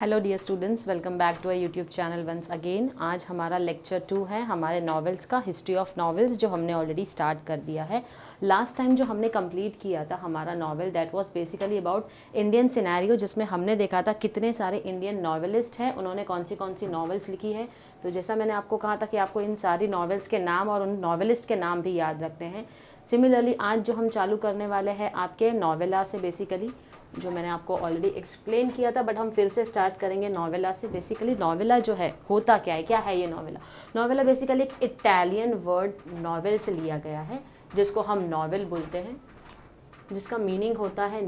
Hello dear students, welcome back to our YouTube channel once again. आज हमारा lecture 2 है हमारे नॉवेल्स का, हिस्ट्री ऑफ नॉवेल्स, जो हमने ऑलरेडी स्टार्ट कर दिया है। लास्ट टाइम जो हमने कंप्लीट किया था हमारा novel, that was basically about Indian scenario, जिसमें हमने देखा था कितने सारे इंडियन नॉवेलिस्ट हैं, उन्होंने कौन सी नॉवेल्स लिखी है। तो जैसा मैंने आपको कहा था कि आपको इन सारी नॉवेल्स के नाम और उन नॉवेलिस्ट के नाम भी याद रखने हैं। सिमिलरली आज जो हम चालू करने वाले हैं आपके नॉवेला से, बेसिकली जो मैंने आपको ऑलरेडी एक्सप्लेन किया था, बट हम फिर से स्टार्ट करेंगे नॉवेला से। बेसिकली नॉवेला जो है होता क्या है ये नॉवेला। नॉवेला बेसिकली एक इटालियन वर्ड नॉवेल से लिया गया है, जिसको हम नॉवेल बोलते हैं, जिसका मीनिंग होता है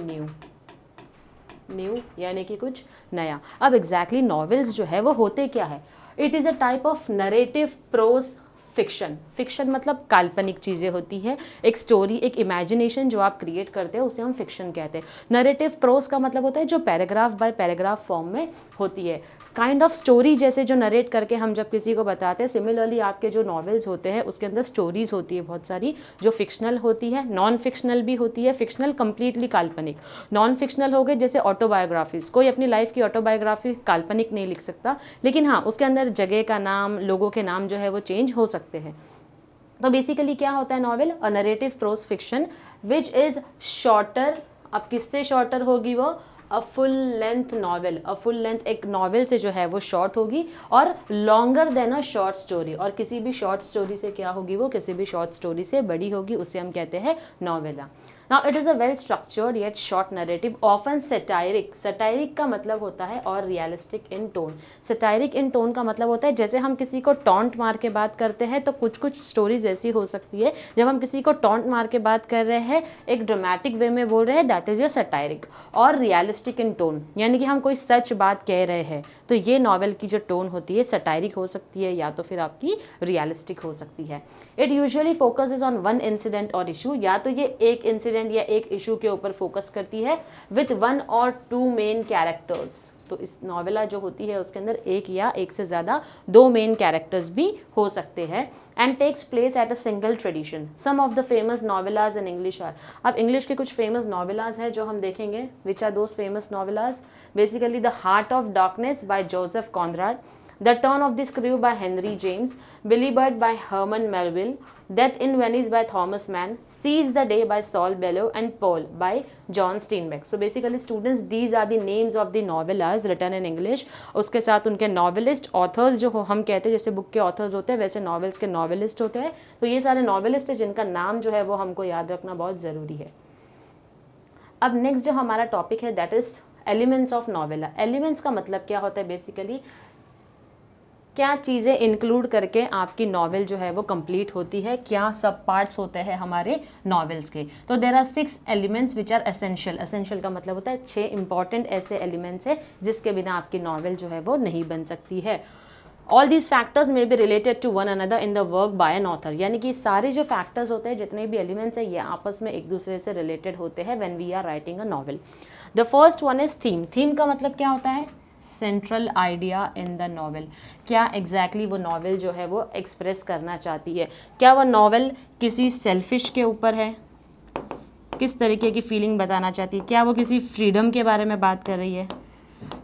न्यू यानी कि कुछ नया। अब एग्जैक्टली नॉवेल्स जो है वो होते क्या है? It is a type of narrative pros fiction मतलब काल्पनिक चीज़ें होती है, एक स्टोरी, एक इमेजिनेशन जो आप क्रिएट करते हो उसे हम फिक्शन कहते हैं। नरेटिव प्रोज का मतलब होता है जो पैराग्राफ बाय पैराग्राफ फॉर्म में होती है, काइंड ऑफ स्टोरी जैसे जो नरेट करके हम जब किसी को बताते हैं। सिमिलरली आपके जो नॉवेल्स होते हैं उसके अंदर स्टोरीज होती है बहुत सारी, जो फिक्शनल होती है, नॉन फिक्शनल भी होती है। फिक्शनल कंप्लीटली काल्पनिक, नॉन फिक्शनल हो गए जैसे ऑटोबायोग्राफीज। कोई अपनी लाइफ की ऑटोबायोग्राफी काल्पनिक नहीं लिख सकता, लेकिन हाँ उसके अंदर जगह का नाम, लोगों के नाम जो है वो चेंज हो सकते हैं। तो बेसिकली क्या होता है novel? A narrative pros fiction which is shorter. अब किससे शॉर्टर होगी वो? A full length novel. A full length एक नॉवेल से जो है वो शॉर्ट होगी, और longer than a short story. और किसी भी शॉर्ट स्टोरी से क्या होगी वो? किसी भी शॉर्ट स्टोरी से बड़ी होगी, उसे हम कहते हैं novella. Now it is a well structured yet short narrative, often सटायरिक। सटायरिक का मतलब होता है और realistic in tone. सटायरिक in tone का मतलब होता है जैसे हम किसी को टॉन्ट मार के बात करते हैं, तो कुछ कुछ स्टोरीज ऐसी हो सकती है जब हम किसी को टॉन्ट मार के बात कर रहे हैं, एक ड्रामेटिक वे में बोल रहे हैं, दैट इज़ योर सटायरिक। और रियलिस्टिक इन टोन यानी कि हम कोई सच बात कह रहे हैं, तो ये नॉवेल की जो टोन होती है सटायरिक हो सकती है या तो फिर आपकी रियलिस्टिक हो सकती है। It usually focuses on one incident और इशू, या तो ये एक इंसिडेंट या एक इशू के ऊपर फोकस करती है, विथ वन और टू मेन कैरेक्टर्स। तो इस नॉवेला जो होती है उसके अंदर एक या एक से ज़्यादा दो मेन कैरेक्टर्स भी हो सकते हैं, and takes place at a single tradition. Some of the famous novellas in English are. अब इंग्लिश के कुछ फेमस नॉवेलाज हैं जो हम देखेंगे। Which are those famous novellas? Basically the Heart of Darkness by Joseph Conrad, The Turn of the Screw by Henry James, Billy Budd by Herman Melville, Death in Venice by Thomas Mann, Seize the Day by Saul Bellow, and Paul by John Steinbeck. So basically students, these are the names of the novellas written in English. उसके साथ उनके novelist, authors जो हम कहते हैं, जैसे book के authors होते हैं वैसे नॉवेल्स के नॉवेलिस्ट होते हैं। तो ये सारे नॉवेलिस्ट हैं जिनका नाम जो है वो हमको याद रखना बहुत ज़रूरी है। अब नेक्स्ट जो हमारा टॉपिक है that is elements of novella. Elements का मतलब क्या होता है? बेसिकली क्या चीज़ें इंक्लूड करके आपकी नॉवेल जो है वो कंप्लीट होती है, क्या सब पार्ट्स होते हैं हमारे नॉवेल्स के। तो there are 6 elements which are essential. Essential का मतलब होता है 6 इंपॉर्टेंट ऐसे एलिमेंट्स हैं जिसके बिना आपकी नॉवेल जो है वो नहीं बन सकती है। All these factors may be related to one another in the work by an author, यानी कि सारे जो फैक्टर्स होते हैं, जितने भी एलिमेंट्स हैं, ये आपस में एक दूसरे से रिलेटेड होते हैं when we are writing a novel. The first one is theme. Theme का मतलब क्या होता है? Central idea in the novel. क्या एग्जैक्टली वो नॉवेल जो है वो एक्सप्रेस करना चाहती है? क्या वो नॉवेल किसी सेल्फिश के ऊपर है? किस तरीके की फीलिंग बताना चाहती है? क्या वो किसी फ्रीडम के बारे में बात कर रही है?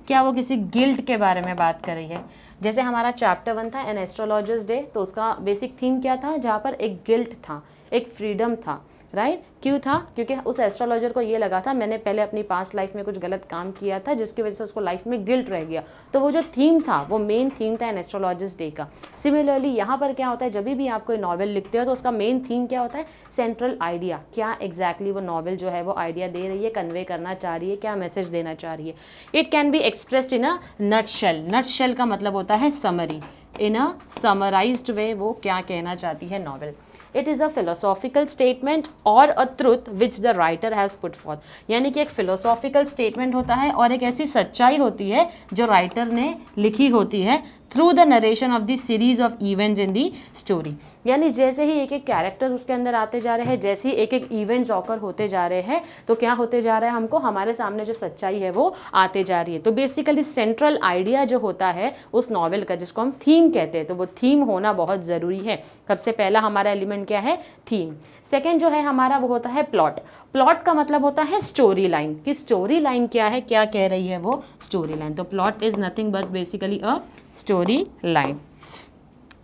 क्या वो किसी गिल्ट के बारे में बात कर रही है? जैसे हमारा चैप्टर 1 था एन एस्ट्रोलॉजर्स डे, तो उसका बेसिक थीम क्या था? जहाँ पर एक गिल्ट था, एक फ्रीडम था, राइट? क्यों था? क्योंकि उस एस्ट्रोलॉजर को ये लगा था मैंने पहले अपनी पास्ट लाइफ में कुछ गलत काम किया था जिसकी वजह से उसको लाइफ में गिल्ट रह गया। तो वो जो थीम था वो मेन थीम था एन एस्ट्रोलॉजर्स डे का। सिमिलरली यहाँ पर क्या होता है, जब भी आप कोई नॉवेल लिखते हो तो उसका मेन थीम क्या होता है? Central idea. क्या एग्जैक्टली वो नॉवेल जो है वो आइडिया दे रही है, कन्वे करना चाह रही है, क्या मैसेज देना चाह रही है। It can be expressed in a nutshell. Nutshell का मतलब होता है समरी। इन अ समराइज्ड वे वो क्या कहना चाहती है novel. It is a philosophical statement or a truth which the writer has put forth, यानी कि एक फिलोसॉफिकल स्टेटमेंट होता है और एक ऐसी सच्चाई होती है जो राइटर ने लिखी होती है through the narration of the series of events in the story. यानी जैसे ही एक एक कैरेक्टर्स उसके अंदर आते जा रहे हैं, जैसे ही एक एक इवेंट्स ऑकर होते जा रहे हैं, तो क्या होते जा रहा है, हमको हमारे सामने जो सच्चाई है वो आते जा रही है। तो बेसिकली सेंट्रल आइडिया जो होता है उस नॉवेल का, जिसको हम थीम कहते हैं, तो वो थीम होना बहुत ज़रूरी है। सबसे पहला हमारा एलिमेंट क्या है? थीम। सेकेंड जो है हमारा वो होता है प्लॉट। प्लॉट का मतलब होता है स्टोरी लाइन, कि स्टोरी लाइन क्या है, क्या कह रही है वो स्टोरी लाइन। तो plot is nothing but basically a story line.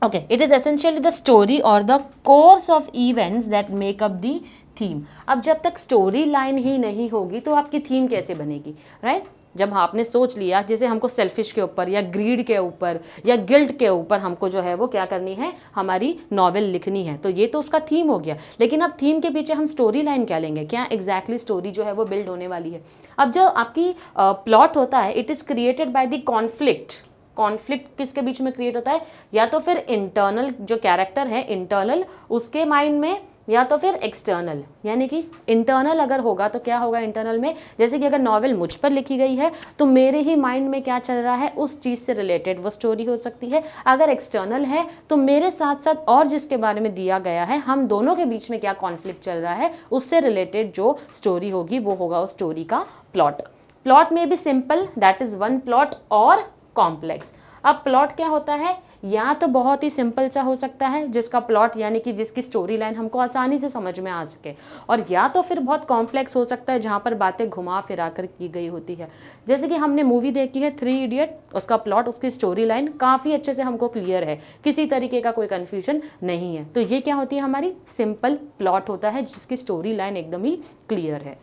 Okay, it is essentially the story और the course of events that make up the theme. अब जब तक स्टोरी लाइन ही नहीं होगी तो आपकी थीम कैसे बनेगी, राइट? जब आपने सोच लिया, जैसे हमको सेल्फिश के ऊपर या ग्रीड के ऊपर या गिल्ट के ऊपर हमको जो है वो क्या करनी है, हमारी नॉवेल लिखनी है, तो ये तो उसका थीम हो गया। लेकिन अब थीम के पीछे हम स्टोरी लाइन क्या लेंगे, क्या एग्जैक्टली स्टोरी जो है वो बिल्ड होने वाली है। अब जो आपकी प्लॉट होता है, it is created by the conflict. Conflict किसके बीच में क्रिएट होता है, या तो फिर इंटरनल जो कैरेक्टर है इंटरनल उसके माइंड में, या तो फिर एक्सटर्नल। यानी कि इंटरनल अगर होगा तो क्या होगा इंटरनल में, जैसे कि अगर नॉवेल मुझ पर लिखी गई है तो मेरे ही माइंड में क्या चल रहा है उस चीज़ से रिलेटेड वो स्टोरी हो सकती है। अगर एक्सटर्नल है तो मेरे साथ साथ और जिसके बारे में दिया गया है, हम दोनों के बीच में क्या कॉन्फ्लिक्ट चल रहा है, उससे रिलेटेड जो स्टोरी होगी वो होगा उस स्टोरी का प्लॉट। प्लॉट में भी simple, that is one plot, और कॉम्प्लेक्स। अब प्लॉट क्या होता है, या तो बहुत ही सिंपल सा हो सकता है जिसका प्लॉट यानी कि जिसकी स्टोरी लाइन हमको आसानी से समझ में आ सके, और या तो फिर बहुत कॉम्प्लेक्स हो सकता है जहाँ पर बातें घुमा फिरा कर की गई होती है। जैसे कि हमने मूवी देखी है 3 इडियट, उसका प्लॉट, उसकी स्टोरी लाइन काफ़ी अच्छे से हमको क्लियर है, किसी तरीके का कोई कन्फ्यूजन नहीं है। तो ये क्या होती है, हमारी सिंपल प्लॉट होता है जिसकी स्टोरी लाइन एकदम ही क्लियर है।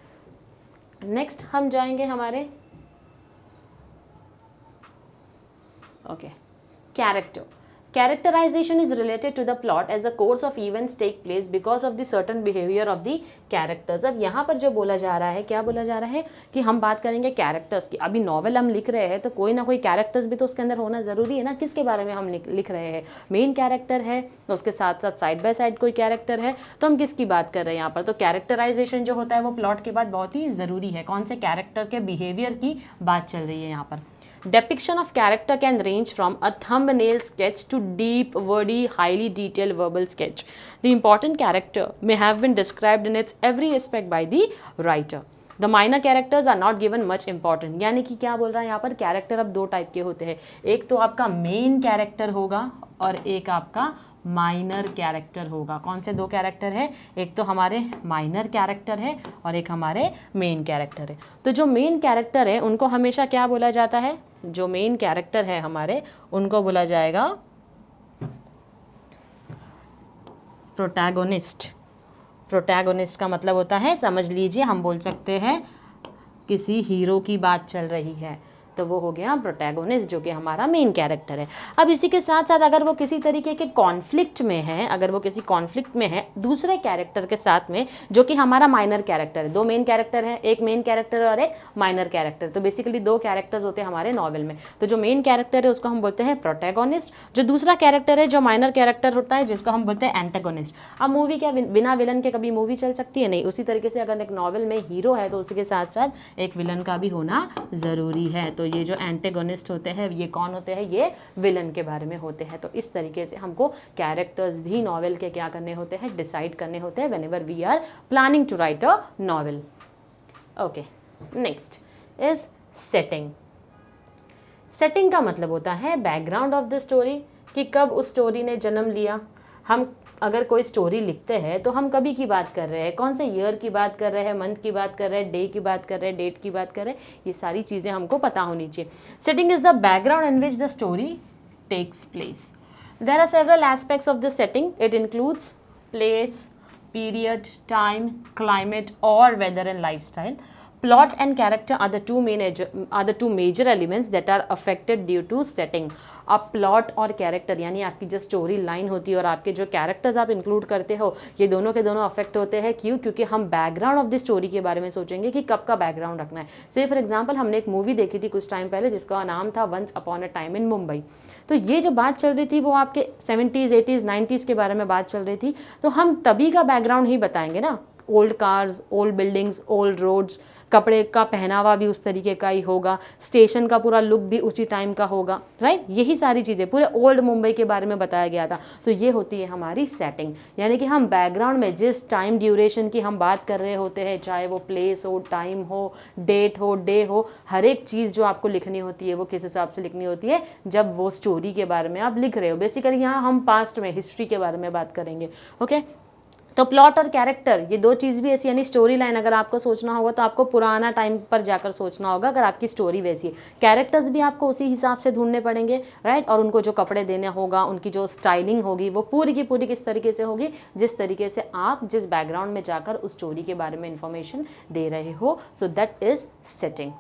नेक्स्ट हम जाएंगे हमारे character. Characterization is related to the plot as the course of events take place because of the certain behavior of the characters. अब यहाँ पर जो बोला जा रहा है, क्या बोला जा रहा है कि हम बात करेंगे कैरेक्टर्स की। अभी नॉवेल हम लिख रहे हैं तो कोई ना कोई कैरेक्टर्स भी तो उसके अंदर होना ज़रूरी है ना। किसके बारे में हम लिख रहे हैं, मेन कैरेक्टर है, तो उसके साथ साथ साइड बाय साइड कोई कैरेक्टर है, तो हम किसकी बात कर रहे हैं यहाँ पर। तो कैरेक्टराइजेशन जो होता है वो प्लॉट के बाद बहुत ही ज़रूरी है। कौन से कैरेक्टर के बिहेवियर की बात चल रही है यहाँ पर। Depiction of character can range from a thumbnail sketch to deep, wordy, highly detailed verbal sketch. The important character may have been described in its every aspect by the writer. The minor characters are not given much importance. यानी कि क्या बोल रहा है यहाँ पर, character अब 2 type के होते हैं, एक तो आपका मेन कैरेक्टर होगा और एक आपका माइनर कैरेक्टर होगा। कौन से 2 कैरेक्टर है, एक तो हमारे माइनर कैरेक्टर है और एक हमारे मेन कैरेक्टर है। तो जो मेन कैरेक्टर है उनको हमेशा क्या बोला जाता है, जो मेन कैरेक्टर है हमारे उनको बोला जाएगा प्रोटैगोनिस्ट। प्रोटैगोनिस्ट का मतलब होता है, समझ लीजिए हम बोल सकते हैं किसी हीरो की बात चल रही है तो वो हो गया प्रोटैगोनिस्ट, जो कि हमारा मेन कैरेक्टर है। अब इसी के साथ साथ अगर वो किसी तरीके के कॉन्फ्लिक्ट में है, अगर वो किसी कॉन्फ्लिक्ट में है दूसरे कैरेक्टर के साथ में, जो कि हमारा माइनर कैरेक्टर है, 2 मेन कैरेक्टर है, एक मेन कैरेक्टर और एक माइनर कैरेक्टर, तो बेसिकली 2 कैरेक्टर्स होते हैं हमारे नॉवेल में। तो जो मेन कैरेक्टर है उसको हम बोलते हैं प्रोटैगोनिस्ट, जो दूसरा कैरेक्टर है जो माइनर कैरेक्टर होता है जिसको हम बोलते हैं एंटागोनिस्ट। अब मूवी क्या बिना विलन के कभी मूवी चल सकती है, नहीं। उसी तरीके से अगर एक नॉवेल में हीरो है तो उसी के साथ साथ एक विलन का भी होना ज़रूरी है। तो ये जो एंटेगोनिस्ट होते हैं ये कौन होते हैं, ये विलन के बारे में होते हैं। तो इस तरीके से हमको कैरेक्टर्स भी नॉवेल के क्या करने होते हैं, डिसाइड करने होते हैं whenever we are planning to write a novel. Okay, next is setting. Setting का मतलब होता है बैकग्राउंड ऑफ द स्टोरी, कि कब उस स्टोरी ने जन्म लिया। हम अगर कोई स्टोरी लिखते हैं तो हम कभी की बात कर रहे हैं, कौन से ईयर की बात कर रहे हैं, मंथ की बात कर रहे हैं, डे की बात कर रहे हैं, डेट की बात कर रहे हैं, ये सारी चीज़ें हमको पता होनी चाहिए। Setting is the background in which the story takes place. There are several aspects of the setting. It includes place, period, time, climate और weather and lifestyle. Plot and character are the two major elements that are affected due to setting. अब plot और character यानी आपकी जो story line होती है और आपके जो कैरेक्टर्स आप इंक्लूड करते हो ये दोनों के दोनों अफेक्ट होते हैं. क्यों? क्योंकि हम बैकग्राउंड ऑफ द स्टोरी के बारे में सोचेंगे कि कब का बैकग्राउंड रखना है. से फॉर एग्जांपल हमने एक मूवी देखी थी कुछ टाइम पहले जिसका नाम था once upon a time in Mumbai. तो ये जो बात चल रही थी वो आपके 70s 80s 90s के बारे में बात चल रही थी. तो हम तभी का बैकग्राउंड ही बताएंगे ना. Old cars, old buildings, old roads, कपड़े का पहनावा भी उस तरीके का ही होगा, स्टेशन का पूरा लुक भी उसी टाइम का होगा, राइट. यही सारी चीज़ें पूरे ओल्ड मुंबई के बारे में बताया गया था. तो ये होती है हमारी सेटिंग. यानी कि हम बैकग्राउंड में जिस टाइम ड्यूरेशन की हम बात कर रहे होते हैं, चाहे वो प्लेस हो, टाइम हो, डेट हो, डे हो, हर एक चीज़ जो आपको लिखनी होती है वो किस हिसाब से लिखनी होती है जब वो स्टोरी के बारे में आप लिख रहे हो. बेसिकली यहाँ हम पास्ट में हिस्ट्री के बारे में बात करेंगे. ओके. तो प्लॉट और कैरेक्टर ये दो चीज़ भी ऐसी, यानी स्टोरी लाइन अगर आपको सोचना होगा तो आपको पुराना टाइम पर जाकर सोचना होगा अगर आपकी स्टोरी वैसी है। कैरेक्टर्स भी आपको उसी हिसाब से ढूंढने पड़ेंगे, राइट। और उनको जो कपड़े देने होगा, उनकी जो स्टाइलिंग होगी वो पूरी की पूरी किस तरीके से होगी, जिस तरीके से आप जिस बैकग्राउंड में जाकर उस स्टोरी के बारे में इंफॉर्मेशन दे रहे हो। So that is setting.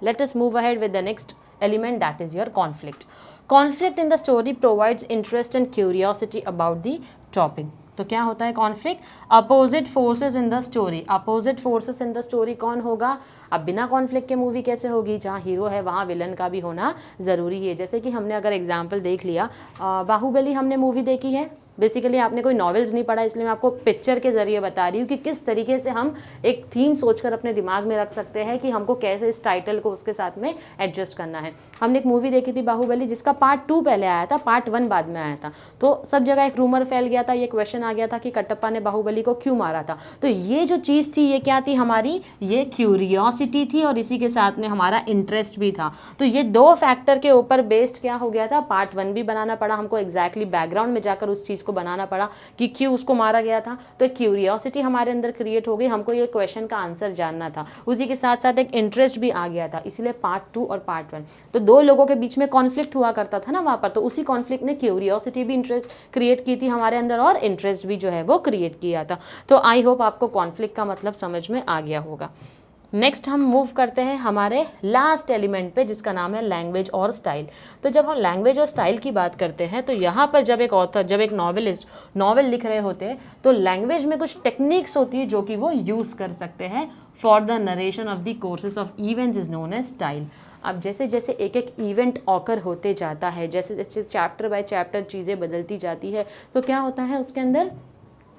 Let us move ahead with the next element, that is your conflict. Conflict in the story provides interest and curiosity about the topic. तो क्या होता है conflict? Opposite forces in the story. Opposite forces in the story कौन होगा? अब बिना conflict के movie कैसे होगी? जहाँ हीरो है वहाँ विलन का भी होना ज़रूरी है। जैसे कि हमने अगर एग्जांपल देख लिया, बाहुबली हमने मूवी देखी है, बेसिकली आपने कोई नॉवेल्स नहीं पढ़ा, इसलिए मैं आपको पिक्चर के ज़रिए बता रही हूँ कि किस तरीके से हम एक थीम सोचकर अपने दिमाग में रख सकते हैं कि हमको कैसे इस टाइटल को उसके साथ में एडजस्ट करना है। हमने एक मूवी देखी थी बाहुबली, जिसका पार्ट 2 पहले आया था, पार्ट 1 बाद में आया था। तो सब जगह एक रूमर फैल गया था, ये क्वेश्चन आ गया था कि कटप्पा ने बाहुबली को क्यों मारा था। तो ये जो चीज़ थी ये क्या थी हमारी? ये क्यूरियोसिटी थी और इसी के साथ में हमारा इंटरेस्ट भी था। तो ये दो फैक्टर के ऊपर बेस्ड क्या हो गया था, पार्ट 1 भी बनाना पड़ा हमको, एग्जैक्टली बैकग्राउंड में जाकर उस चीज़ को बनाना पड़ा कि क्यों उसको मारा गया था। तो एक क्यूरियोसिटी हमारे अंदर क्रिएट हो गई, हमको ये क्वेश्चन का आंसर जानना था, उसी के साथ साथ एक इंटरेस्ट भी आ गया था, इसलिए पार्ट 2 और पार्ट 1। तो दो लोगों के बीच में कॉन्फ्लिक्ट हुआ करता था ना वहाँ पर, तो उसी कॉन्फ्लिक्ट ने क्यूरियोसिटी भी इंटरेस्ट क्रिएट की थी हमारे अंदर और इंटरेस्ट भी जो है वो क्रिएट किया था। तो आई होप आपको कॉन्फ्लिक्ट का मतलब समझ में आ गया होगा। नेक्स्ट हम मूव करते हैं हमारे लास्ट एलिमेंट पे, जिसका नाम है लैंग्वेज और स्टाइल। तो जब हम लैंग्वेज और स्टाइल की बात करते हैं तो यहाँ पर जब एक ऑथर, जब एक नॉवेलिस्ट नॉवेल लिख रहे होते हैं तो लैंग्वेज में कुछ टेक्निक्स होती है जो कि वो यूज़ कर सकते हैं for the narration of the courses of events is known as style. अब जैसे जैसे एक एक इवेंट ऑकर होते जाता है, जैसे जैसे चैप्टर बाय चैप्टर चीज़ें बदलती जाती है, तो क्या होता है उसके अंदर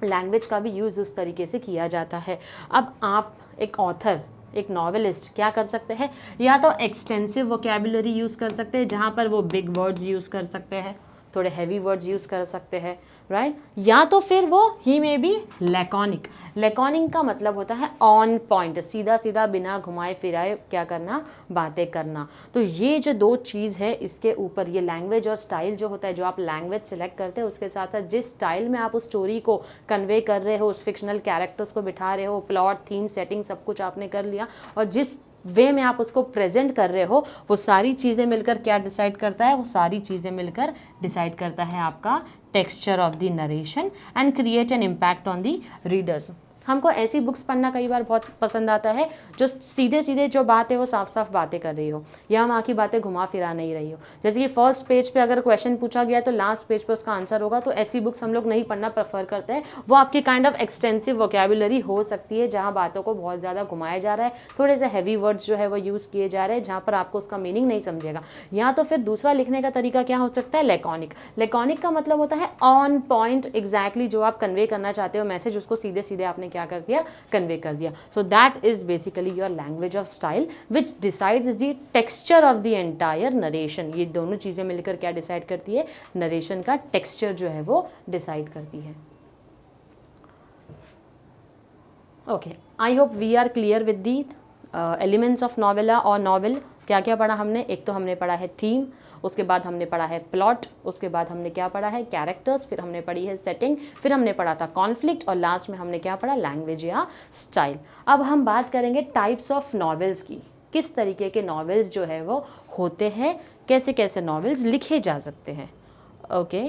लैंग्वेज का भी यूज़ उस तरीके से किया जाता है। अब आप एक ऑथर, एक नॉवेलिस्ट क्या कर सकते हैं, या तो एक्सटेंसिव वोकैबुलरी यूज़ कर सकते हैं जहाँ पर वो बिग वर्ड्स यूज़ कर सकते हैं, थोड़े हैवी वर्ड्स यूज़ कर सकते हैं, राइट। या तो फिर वो ही में भी लैकॉनिक। लैकॉनिक का मतलब होता है ऑन पॉइंट, सीधा सीधा बिना घुमाए फिराए क्या करना, बातें करना। तो ये जो दो चीज़ है इसके ऊपर ये लैंग्वेज और स्टाइल जो होता है, जो आप लैंग्वेज सेलेक्ट करते हैं उसके साथ साथ जिस स्टाइल में आप उस स्टोरी को कन्वे कर रहे हो, उस फिक्शनल कैरेक्टर्स को बिठा रहे हो, प्लॉट, थीम, सेटिंग सब कुछ आपने कर लिया, और जिस वे में आप उसको प्रेजेंट कर रहे हो, वो सारी चीज़ें मिलकर क्या डिसाइड करता है, वो सारी चीज़ें मिलकर डिसाइड करता है आपका texture of the narration and create an impact on the readers. हमको ऐसी बुक्स पढ़ना कई बार बहुत पसंद आता है जो सीधे सीधे जो बात है वो साफ साफ बातें कर रही हो, या वहाँ की बातें घुमा फिरा नहीं रही हो। जैसे कि फर्स्ट पेज पे अगर क्वेश्चन पूछा गया तो लास्ट पेज पे उसका आंसर होगा, तो ऐसी बुक्स हम लोग नहीं पढ़ना प्रेफर करते हैं। वो आपकी काइंड ऑफ एक्सटेंसिव वोकैबुलरी हो सकती है जहाँ बातों को बहुत ज़्यादा घुमाया जा रहा है, थोड़े से हैवी वर्ड्स जो है वो यूज़ किए जा रहे हैं जहाँ पर आपको उसका मीनिंग नहीं समझेगा। या तो फिर दूसरा लिखने का तरीका क्या हो सकता है, लैकॉनिक। लैकॉनिक का मतलब होता है ऑन पॉइंट, एग्जैक्टली जो आप कन्वे करना चाहते हो मैसेज, उसको सीधे सीधे आपने क्या कर दिया, कन्वे कर दिया। So that is basically your language of style which decides the texture of the entire narration. ये दोनों चीज़ें मिलकर क्या डिसाइड करती है, नरेशन का टेक्सचर जो है वो डिसाइड करती है। Okay, I hope we are clear with the elements of novella और नॉवेल। क्या क्या पढ़ा हमने, एक तो हमने पढ़ा है थीम, उसके बाद हमने पढ़ा है प्लॉट, उसके बाद हमने क्या पढ़ा है, कैरेक्टर्स, फिर हमने पढ़ी है सेटिंग, फिर हमने पढ़ा था कॉन्फ्लिक्ट, और लास्ट में हमने क्या पढ़ा, लैंग्वेज या स्टाइल। अब हम बात करेंगे टाइप्स ऑफ नॉवेल्स की, किस तरीके के नॉवेल्स जो है वो होते हैं, कैसे कैसे नॉवेल्स लिखे जा सकते हैं। Okay,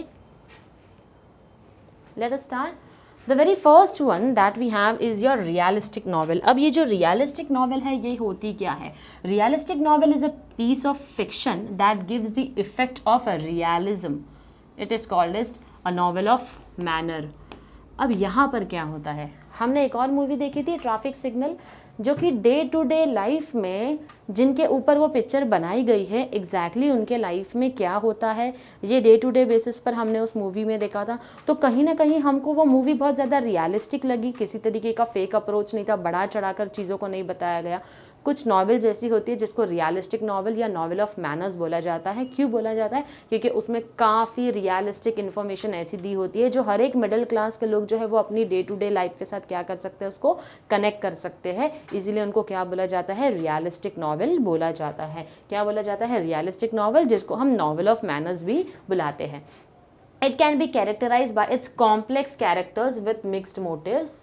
let us start. The very first one that we have is your realistic novel. अब ये जो रियलिस्टिक नॉवल है ये होती क्या है, realistic novel is a piece of fiction that gives the effect of a realism. It is called as a novel of manner. अब यहाँ पर क्या होता है, हमने एक और मूवी देखी थी ट्रैफिक सिग्नल, जो कि डे टू डे लाइफ में जिनके ऊपर वो पिक्चर बनाई गई है एग्जैक्टली उनके लाइफ में क्या होता है, ये डे टू डे बेसिस पर हमने उस मूवी में देखा था। तो कहीं ना कहीं हमको वो मूवी बहुत ज़्यादा रियलिस्टिक लगी, किसी तरीके का फेक अप्रोच नहीं था, बढ़ा चढ़ाकर चीज़ों को नहीं बताया गया। कुछ नॉवेल जैसी होती है जिसको रियलिस्टिक नॉवेल या नॉवेल ऑफ मैनर्स बोला जाता है। क्यों बोला जाता है, क्योंकि उसमें काफ़ी रियलिस्टिक इन्फॉर्मेशन ऐसी दी होती है जो हर एक मिडिल क्लास के लोग जो है वो अपनी डे टू डे लाइफ के साथ क्या कर सकते हैं, उसको कनेक्ट कर सकते हैं। इसीलिए उनको क्या बोला जाता है, रियलिस्टिक नॉवेल बोला जाता है। क्या बोला जाता है, रियलिस्टिक नॉवेल, जिसको हम नॉवेल ऑफ मैनर्स भी बुलाते हैं। It can be characterized by its complex characters with mixed motives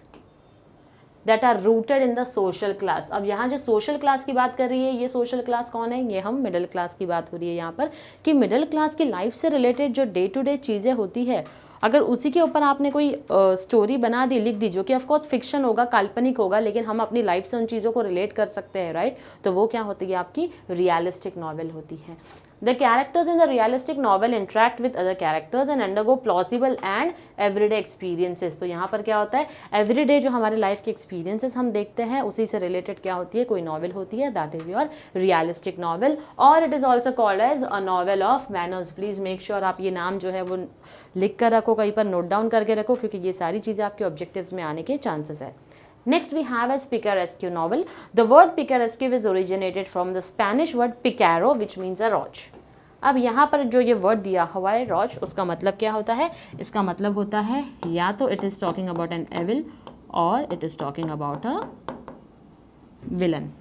that are rooted in the social class. अब यहाँ जो social class की बात कर रही है, ये social class कौन है? ये हम middle class की बात हो रही है यहाँ पर, कि middle class की life से related जो day to day चीज़ें होती है, अगर उसी के ऊपर आपने कोई स्टोरी बना दी, लिख दी, जो कि ऑफकोर्स फिक्शन होगा, काल्पनिक होगा, लेकिन हम अपनी लाइफ से उन चीज़ों को रिलेट कर सकते हैं, राइट? तो वो क्या होती है? आपकी रियलिस्टिक नॉवल होती है. The characters in the realistic novel interact with other characters and undergo plausible and everyday experiences. तो यहाँ पर क्या होता है? Everyday जो हमारे लाइफ के experiences हम देखते हैं, उसी से related क्या होती है? कोई नॉवल होती है, that is your realistic novel, और it is also called as a novel of manners. Please make sure आप ये नाम जो है वो लिख कर रखो, कहीं पर नोट डाउन करके रखो, क्योंकि ये सारी चीज़ें आपके ऑब्जेक्टिव्स में आने के चांसेस है. Next we have as picaresque novel. The word picaresque is originated from the Spanish word picaro, which means a roach. अब यहाँ पर जो ये वर्ड दिया हुआ है रॉच, उसका मतलब क्या होता है? इसका मतलब होता है या तो it is talking about an evil or it is talking about a villain.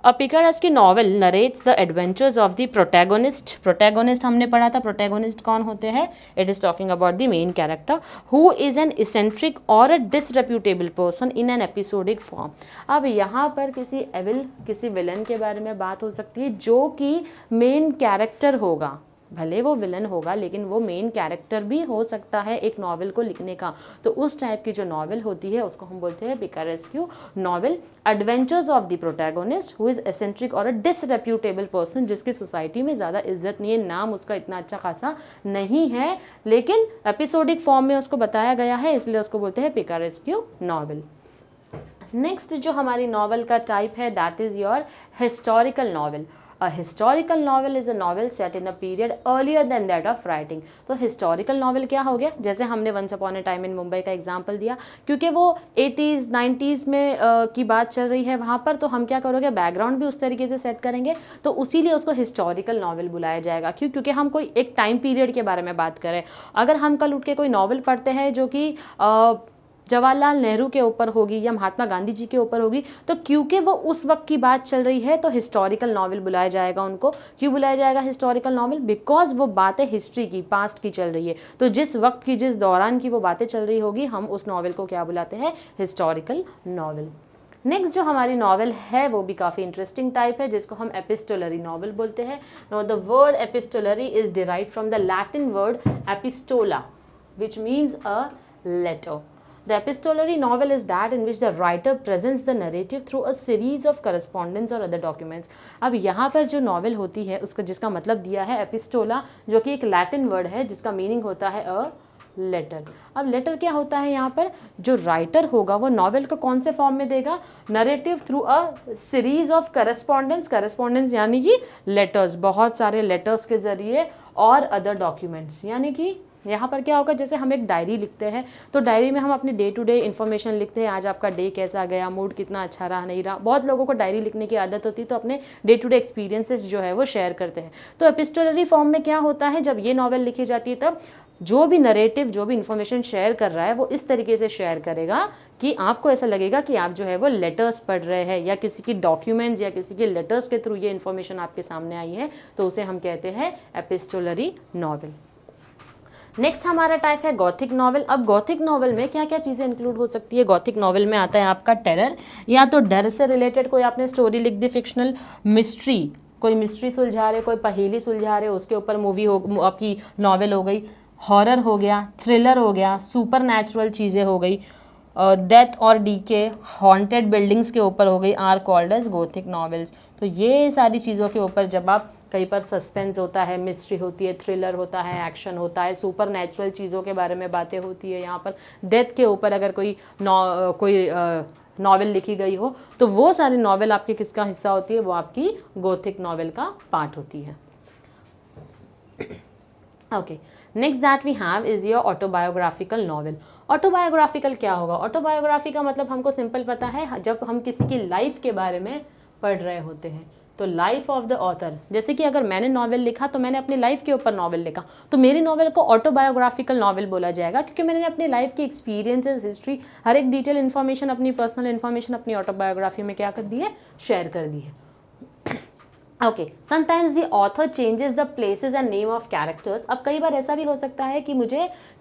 A picaresque novel narrates the adventures of the protagonist. Protagonist हमने पढ़ा था, protagonist कौन होते हैं? It is talking about the main character who is an eccentric or a disreputable person in an episodic form. अब यहाँ पर किसी एविल, किसी विलन के बारे में बात हो सकती है जो कि मेन कैरेक्टर होगा, भले वो विलन होगा लेकिन वो मेन कैरेक्टर भी हो सकता है एक नॉवल को लिखने का. तो उस टाइप की जो नॉवल होती है उसको हम बोलते हैं picaresque novel. Adventures of the protagonist who is eccentric or a डिसरेप्यूटेबल person, जिसकी सोसाइटी में ज़्यादा इज्जत नहीं है, नाम उसका इतना अच्छा खासा नहीं है, लेकिन एपिसोडिक फॉर्म में उसको बताया गया है, इसलिए उसको बोलते हैं पिकारेस्क्यू नॉवल. नेक्स्ट जो हमारी नॉवल का टाइप है that is your historical novel. A historical novel is a novel set in a period earlier than that of writing. तो historical novel क्या हो गया? जैसे हमने Once Upon a Time in Mumbai का एग्जाम्पल दिया, क्योंकि वो 80s 90s में की बात चल रही है वहाँ पर, तो हम क्या करोगे? बैकग्राउंड भी उस तरीके से सेट करेंगे, तो उसीलिए उसको हिस्टोरिकल नॉवल बुलाया जाएगा. क्यों? क्योंकि हम कोई एक टाइम पीरियड के बारे में बात करें. अगर हम कल उठ के कोई नॉवल पढ़ते हैं जो कि जवाहरलाल नेहरू के ऊपर होगी या महात्मा गांधी जी के ऊपर होगी, तो क्योंकि वो उस वक्त की बात चल रही है तो हिस्टोरिकल नॉवल बुलाया जाएगा उनको. क्यों बुलाया जाएगा हिस्टोरिकल नॉवल? बिकॉज वो बातें हिस्ट्री की, पास्ट की चल रही है, तो जिस वक्त की, जिस दौरान की वो बातें चल रही होगी, हम उस नॉवल को क्या बुलाते हैं? Historical novel. नेक्स्ट जो हमारी नॉवल है वो भी काफ़ी इंटरेस्टिंग टाइप है, जिसको हम एपिस्टोलरी नॉवल बोलते हैं. No, the word epistolary is derived from the Latin word epistola, which means a letter. The epistolary novel is that in which the writer presents the narrative through a series of correspondence or other documents. अब यहाँ पर जो novel होती है उसका जिसका मतलब दिया है एपिस्टोला, जो कि एक लैटिन वर्ड है जिसका मीनिंग होता है अ लेटर. अब लेटर क्या होता है? यहाँ पर जो राइटर होगा वो नॉवल को कौन से फॉर्म में देगा? Narrative through a series of correspondence. Correspondence यानी कि लेटर्स, बहुत सारे लेटर्स के जरिए, और अदर डॉक्यूमेंट्स, यानी कि यहाँ पर क्या होगा? जैसे हम एक डायरी लिखते हैं, तो डायरी में हम अपनी डे टू डे इन्फॉर्मेशन लिखते हैं, आज आपका डे कैसा गया, मूड कितना अच्छा रहा नहीं रहा. बहुत लोगों को डायरी लिखने की आदत होती है, तो अपने डे टू डे एक्सपीरियंसेस जो है वो शेयर करते हैं. तो एपिस्टोलरी फॉर्म में क्या होता है? जब ये नॉवल लिखी जाती है तब जो भी नरेटिव, जो भी इन्फॉर्मेशन शेयर कर रहा है वो इस तरीके से शेयर करेगा कि आपको ऐसा लगेगा कि आप जो है वो लेटर्स पढ़ रहे हैं, या किसी की डॉक्यूमेंट्स या किसी के लेटर्स के थ्रू ये इन्फॉर्मेशन आपके सामने आई है, तो उसे हम कहते हैं एपिस्टोलरी नॉवल. नेक्स्ट हमारा टाइप है गॉथिक नॉवल. अब गॉथिक नॉवल में क्या क्या चीज़ें इंक्लूड हो सकती है? गॉथिक नॉवल में आता है आपका टेरर, या तो डर से रिलेटेड कोई आपने स्टोरी लिख दी, फिक्शनल. मिस्ट्री, कोई मिस्ट्री सुलझा रहे, कोई पहेली सुलझा रहे, उसके ऊपर मूवी हो, आपकी नॉवल हो गई. हॉरर हो गया, थ्रिलर हो गया, सुपर नेचुरल चीज़ें हो गई, डेथ और डीके, हॉन्टेड बिल्डिंग्स के ऊपर हो गई, are called as gothic novels. तो ये सारी चीज़ों के ऊपर जब आप, कहीं पर सस्पेंस होता है, मिस्ट्री होती है, थ्रिलर होता है, एक्शन होता है, सुपर नेचुरल चीज़ों के बारे में बातें होती है, यहाँ पर डेथ के ऊपर अगर कोई नॉवल लिखी गई हो, तो वो सारी नॉवल आपकी किसका हिस्सा होती है? वो आपकी गॉथिक नॉवल का पार्ट होती है. Okay, next that we have is your autobiographical novel. Autobiographical क्या होगा? ऑटोबायोग्राफी का मतलब हमको सिंपल पता है, जब हम किसी की लाइफ के बारे में पढ़ रहे होते हैं, तो लाइफ ऑफ द ऑथर. जैसे कि अगर मैंने नॉवल लिखा तो मैंने अपनी लाइफ के ऊपर नॉवल लिखा, तो मेरी नॉवल को ऑटोबायोग्राफिकल नॉवल बोला जाएगा, क्योंकि मैंने अपनी लाइफ की एक्सपीरियंसेस, हिस्ट्री, हर एक डिटेल इन्फॉर्मेशन, अपनी पर्सनल इन्फॉर्मेशन अपनी ऑटोबायोग्राफी में क्या कर दी है? शेयर कर दी है. Okay, sometimes the author changes the places and name of characters. अब कई बार ऐसा भी हो सकता है कि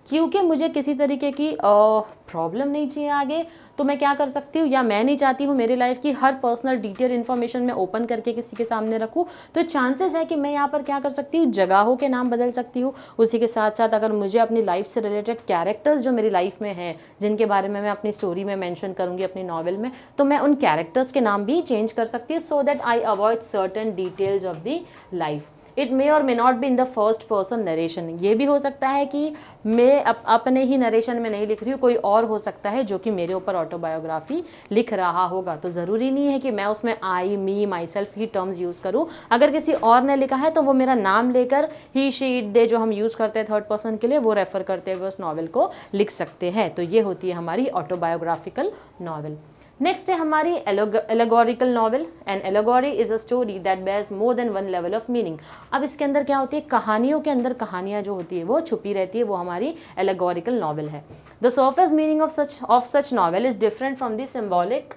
क्योंकि मुझे किसी तरीके की प्रॉब्लम नहीं चाहिए आगे, तो मैं क्या कर सकती हूँ, या मैं नहीं चाहती हूँ मेरी लाइफ की हर पर्सनल डिटेल इन्फॉर्मेशन मैं ओपन करके किसी के सामने रखूँ, तो चांसेस है कि मैं यहाँ पर क्या कर सकती हूँ, जगहों के नाम बदल सकती हूँ। उसी के साथ साथ अगर मुझे अपनी लाइफ से रिलेटेड कैरेक्टर्स जो मेरी लाइफ में हैं, जिनके बारे में मैं अपनी स्टोरी में मेंशन करूँगी अपनी नॉवल में, तो मैं उन कैरेक्टर्स के नाम भी चेंज कर सकती हूँ, so that I avoid certain details of the life. It may or may not be in the first person narration. ये भी हो सकता है कि मैं अपने ही नरेशन में नहीं लिख रही हूँ, कोई और हो सकता है जो कि मेरे ऊपर ऑटोबायोग्राफी लिख रहा होगा। तो ज़रूरी नहीं है कि मैं उसमें आई, मी, माई सेल्फ ही टर्म्स यूज़ करूँ। अगर किसी और ने लिखा है तो वो मेरा नाम लेकर ही, शी, इट, दे जो हम यूज़ करते हैं थर्ड पर्सन के लिए, वो रेफर करते हुए उस नॉवल को लिख सकते हैं। तो ये होती है हमारी ऑटोबायोग्राफिकल नॉवल। नेक्स्ट है हमारी allegorical novel. An allegory is a story that bears more than one level of meaning. अब इसके अंदर क्या होती है, कहानियों के अंदर कहानियाँ जो होती है वो छुपी रहती है, वो हमारी एलेगोरिकल नॉवल है। The surface meaning of such novel is different from the symbolic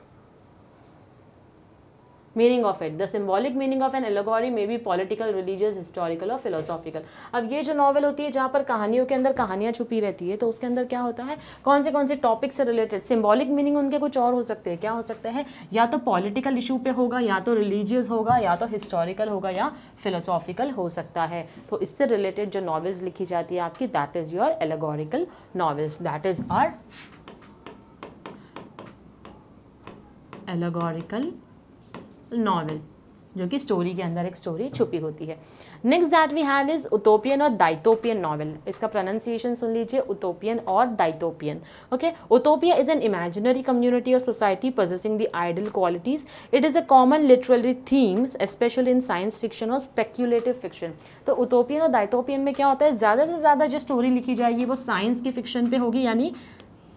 meaning of it. The symbolic meaning of an allegory may be political, religious, historical और philosophical. अब ये जो नॉवल होती है जहाँ पर कहानियों के अंदर कहानियाँ छुपी रहती है, तो उसके अंदर क्या होता है, कौन से टॉपिक से रिलेटेड। सिम्बॉलिक मीनिंग उनके कुछ और हो सकते हैं, क्या हो सकते हैं, या तो पॉलिटिकल इशू पे होगा, या तो रिलीजियस होगा, या तो हिस्टोरिकल होगा, या फिलोसॉफिकल हो सकता है। तो इससे रिलेटेड जो नॉवेल्स लिखी जाती है आपकी, that is your allegorical novels, that is our allegorical novel, जो कि स्टोरी के अंदर एक स्टोरी छुपी होती है। Next that we have is utopian और डाइटोपियन नॉवल। इसका प्रोनाउंसिएशन सुन लीजिए, उटोपियन और dystopian. Okay, utopia is an imaginary community or society possessing the ideal qualities. It is a common literary theme, especially in science fiction और speculative fiction. तो उटोपियन और डाइटोपियन में क्या होता है, ज़्यादा से ज़्यादा जो स्टोरी लिखी जाएगी वो साइंस की फिक्शन पे होगी, यानी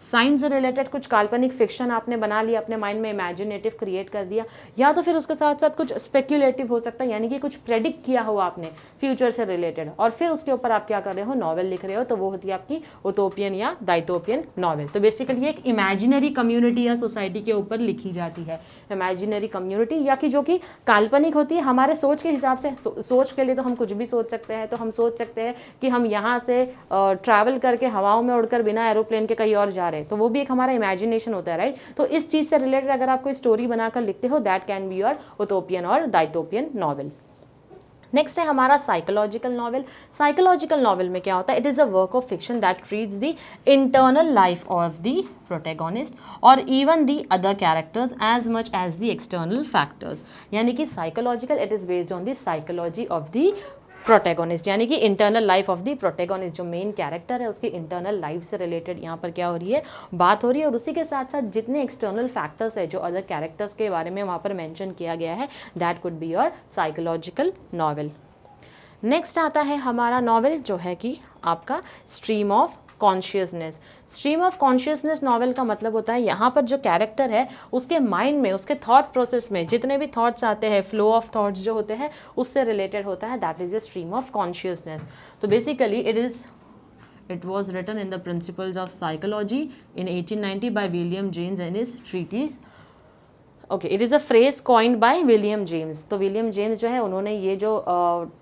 साइंस से रिलेटेड कुछ काल्पनिक फिक्शन आपने बना लिया, अपने माइंड में इमेजिनेटिव क्रिएट कर दिया, या तो फिर उसके साथ साथ कुछ स्पेक्यूलेटिव हो सकता है, यानी कि कुछ प्रेडिक्ट किया हो आपने फ्यूचर से रिलेटेड, और फिर उसके ऊपर आप क्या कर रहे हो, नॉवल लिख रहे हो, तो वो होती है आपकी उटोपियन या डाइटोपियन नॉवल। तो बेसिकली एक इमेजिनरी कम्युनिटी या सोसाइटी के ऊपर लिखी जाती है, इमेजिनरी कम्युनिटी, या कि जो कि काल्पनिक होती है हमारे सोच के हिसाब से। सोच के लिए तो हम कुछ भी सोच सकते हैं। तो हम सोच सकते हैं कि हम यहाँ से ट्रैवल करके हवाओं में उड़कर बिना एरोप्लेन के कहीं और जा रहे हैं, तो वो भी एक हमारा इमेजिनेशन होता है, राइट। तो इस चीज़ से रिलेटेड अगर आप कोई स्टोरी बनाकर लिखते हो, दैट कैन बी योर उटोपियन और डाइटोपियन नॉवल। नेक्स्ट है हमारा साइकोलॉजिकल नॉवल। साइकोलॉजिकल नॉवल में क्या होता है, it is a work of fiction that treats the internal life of the protagonist और even the other characters as much as the external factors. यानी कि psychological, it is based on the psychology of the protagonist, यानी कि internal life of the protagonist, जो main character है उसकी internal life से related यहाँ पर क्या हो रही है, बात हो रही है। और उसी के साथ साथ जितने एक्सटर्नल फैक्टर्स है जो अदर कैरेक्टर्स के बारे में वहाँ पर मेंशन किया गया है, that could be your psychological novel. Next आता है हमारा नॉवल जो है कि आपका stream of consciousness. Stream of consciousness novel का मतलब होता है यहाँ पर जो कैरेक्टर है उसके माइंड में, उसके थॉट प्रोसेस में जितने भी थॉट्स आते हैं, फ्लो ऑफ थॉट्स जो होते हैं उससे रिलेटेड होता है, that is a stream of consciousness. तो basically it was written in the principles of psychology in 1890 by William James in his treatise. Okay, it is a phrase coined by William James. तो William James जो है उन्होंने ये जो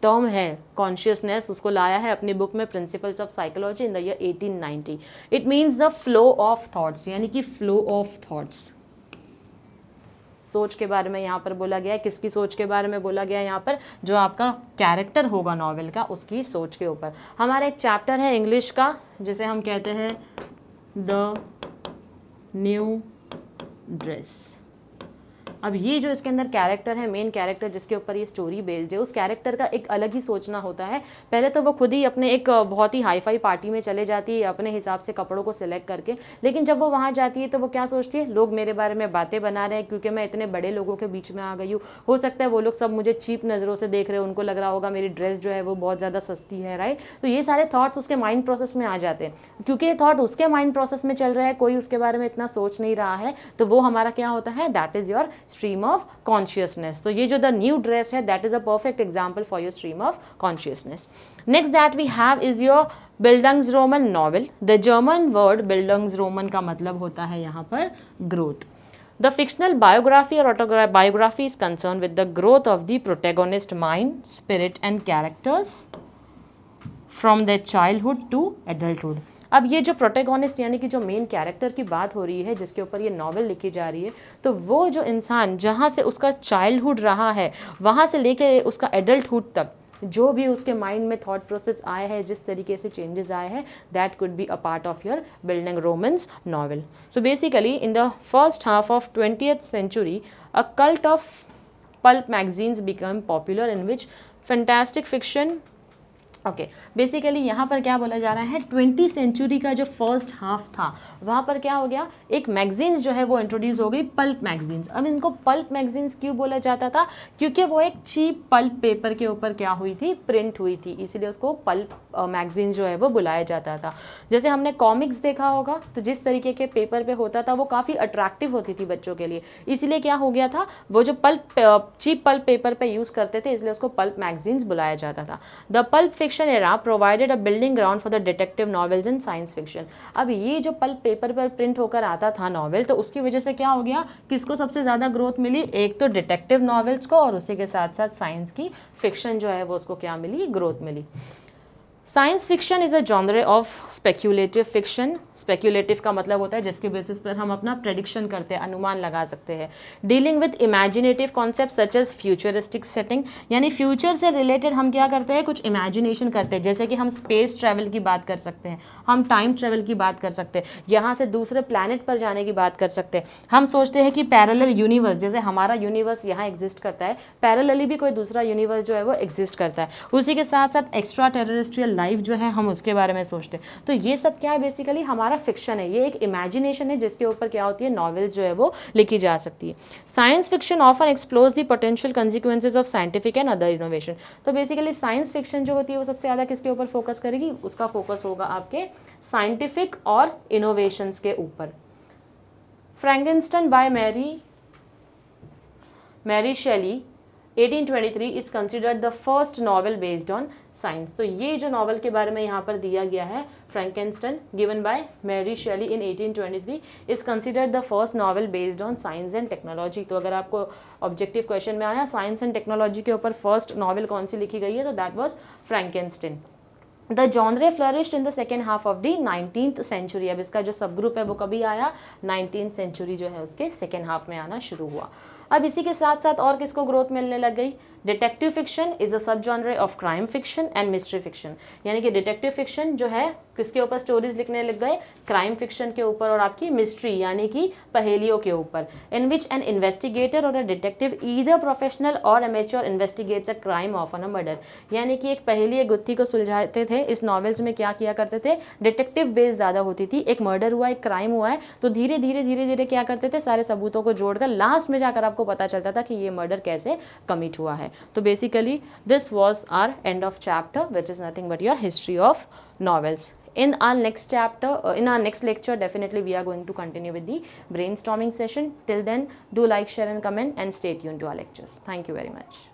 term है consciousness उसको लाया है अपनी बुक में principles of psychology in the year 1890। It means the flow of thoughts, यानी कि फ्लो ऑफ थॉट्स, सोच के बारे में यहाँ पर बोला गया है। किसकी सोच के बारे में बोला गया है यहाँ पर, जो आपका कैरेक्टर होगा नॉवेल का उसकी सोच के ऊपर। हमारा एक चैप्टर है इंग्लिश का जिसे हम कहते हैं द न्यू ड्रेस। अब ये जो इसके अंदर कैरेक्टर है, मेन कैरेक्टर जिसके ऊपर ये स्टोरी बेस्ड है, उस कैरेक्टर का एक अलग ही सोचना होता है। पहले तो वो खुद ही अपने एक बहुत ही हाई फाई पार्टी में चले जाती है अपने हिसाब से कपड़ों को सिलेक्ट करके, लेकिन जब वो वहाँ जाती है तो वो क्या सोचती है, लोग मेरे बारे में बातें बना रहे हैं क्योंकि मैं इतने बड़े लोगों के बीच में आ गई हूँ। हो सकता है वो लोग सब मुझे चीप नज़रों से देख रहे हैं, उनको लग रहा होगा मेरी ड्रेस जो है वो बहुत ज़्यादा सस्ती है, राइट। तो ये सारे थॉट्स उसके माइंड प्रोसेस में आ जाते हैं। क्योंकि ये थॉट उसके माइंड प्रोसेस में चल रहा है, कोई उसके बारे में इतना सोच नहीं रहा है, तो वो हमारा क्या होता है, that is your stream of consciousness. तो ये जो the new dress है, that is a perfect example for your stream of consciousness. Next that we have is your Bildungsroman novel. The German word Bildungsroman का मतलब होता है यहाँ पर growth. The fictional biography or autobiography is concerned with the growth of the protagonist mind, spirit and characters from their childhood to adulthood. अब ये जो protagonist यानी कि जो मेन कैरेक्टर की बात हो रही है, जिसके ऊपर ये नॉवल लिखी जा रही है, तो वो जो इंसान जहाँ से उसका चाइल्डहुड रहा है वहाँ से लेके उसका एडल्टहुड तक जो भी उसके माइंड में थॉट प्रोसेस आए हैं, जिस तरीके से चेंजेस आए हैं, that could be a part of your building romance novel. So basically in the first half of 20th century a cult of pulp magazines became popular in which fantastic fiction. Okay basically यहाँ पर क्या बोला जा रहा है, 20th century का जो first half था वहाँ पर क्या हो गया, एक मैगजीन्स जो है वो इंट्रोड्यूस हो गई, पल्प मैगजीन्स. अब इनको पल्प मैगजीन्स क्यों बोला जाता था, क्योंकि वो एक चीप पल्प पेपर के ऊपर क्या हुई थी, प्रिंट हुई थी, इसीलिए उसको पल्प मैगजीन्स जो है वो बुलाया जाता था. जैसे हमने कॉमिक्स देखा होगा तो जिस तरीके के पेपर पे होता था वो काफ़ी अट्रैक्टिव होती थी बच्चों के लिए, इसीलिए क्या हो गया था, वो जो पल्प चीप पल्प पेपर पे यूज़ करते थे, इसलिए उसको पल्प मैगजीन्स बुलाया जाता था. The pulp fiction era provided a building ground for the detective novels and science fiction. अब ये जो पल्प पेपर पर प्रिंट होकर आता था नॉवेल, तो उसकी वजह से क्या हो गया, किसको सबसे ज़्यादा ग्रोथ मिली, एक तो डिटेक्टिव नॉवेल्स को, और उसी के साथ साथ साइंस की फिक्शन जो है वो उसको क्या मिली, ग्रोथ मिली. Science fiction is a genre of speculative fiction. Speculative का मतलब होता है जिसके बेसिस पर हम अपना प्रेडिक्शन करते हैं, अनुमान लगा सकते हैं. Dealing with imaginative concept such as futuristic setting, यानी फ्यूचर से रिलेटेड हम क्या करते हैं, कुछ इमेजिनेशन करते हैं, जैसे कि हम स्पेस ट्रैवल की बात कर सकते हैं, हम टाइम ट्रैवल की बात कर सकते हैं, यहाँ से दूसरे प्लैनेट पर जाने की बात कर सकते हैं. हम सोचते हैं कि पैरेलल यूनिवर्स, जैसे हमारा यूनिवर्स यहाँ एग्जिस्ट करता है, पैरेलली भी कोई दूसरा यूनिवर्स जो है वो एग्जिस्ट करता है. उसी के साथ साथ एक्स्ट्रा टेरेस्ट्रियल लाइफ जो है हम उसके बारे में सोचते हैं. तो ये सब क्या है, बेसिकली हमारा फिक्शन है, ये एक इमेजिनेशन है जिसके ऊपर क्या होती है, नॉवेल जो है वो लिखी जा सकती है. Science fiction often explores the potential consequences of scientific and other innovation. तो बेसिकली साइंस फिक्शन जो होती है वो सबसे ज़्यादा किसके ऊपर फोकस करेगी, उसका फोकस होगा आपके साइंटिफिक और इनोवेशंस के ऊपर. Frankenstein by Mary Shelley 1823 is considered the first novel based on science. तो ये जो नॉवल के बारे में यहाँ पर दिया गया है, Frankenstein given by Mary Shelley in 1823 is considered the first novel based on science and technology. तो अगर आपको ऑब्जेक्टिव क्वेश्चन में आया साइंस एंड टेक्नोलॉजी के ऊपर फर्स्ट नॉवल कौन सी लिखी गई है, तो that was Frankenstein. The genre flourished in the second half of the 19th century. अब इसका जो सब ग्रुप है वो कभी आया, 19th century जो है उसके सेकेंड हाफ में आना शुरू हुआ. अब इसी के साथ साथ और किसको ग्रोथ मिलने लग गई, डिटेक्टिव फिक्शन इज अ सब genre of crime fiction and mystery fiction. यानी कि डिटेक्टिव फिक्शन जो है किसके ऊपर स्टोरीज लिखने लग गए, क्राइम फिक्शन के ऊपर और आपकी मिस्ट्री यानी कि पहेलियों के ऊपर. इन विच एन इन्वेस्टिगेटर और अ डिटेक्टिव ईदर प्रोफेशनल और amateur investigates a crime of an a murder. यानी कि एक पहेली, एक गुत्थी को सुलझाते थे. इस नॉवेल्स में क्या किया करते थे, डिटेक्टिव बेस ज़्यादा होती थी. एक मर्डर हुआ, एक क्राइम हुआ है, तो धीरे धीरे क्या करते थे, सारे सबूतों को जोड़कर लास्ट में जाकर आपको पता चलता था कि ये मर्डर कैसे कमिट हुआ है. तो basically this was our end of chapter, which is nothing but your history of novels. In our next chapter, in our next lecture, definitely we are going to continue with the brainstorming session. Till then, do like, share and comment and stay tuned to our lectures. Thank you very much.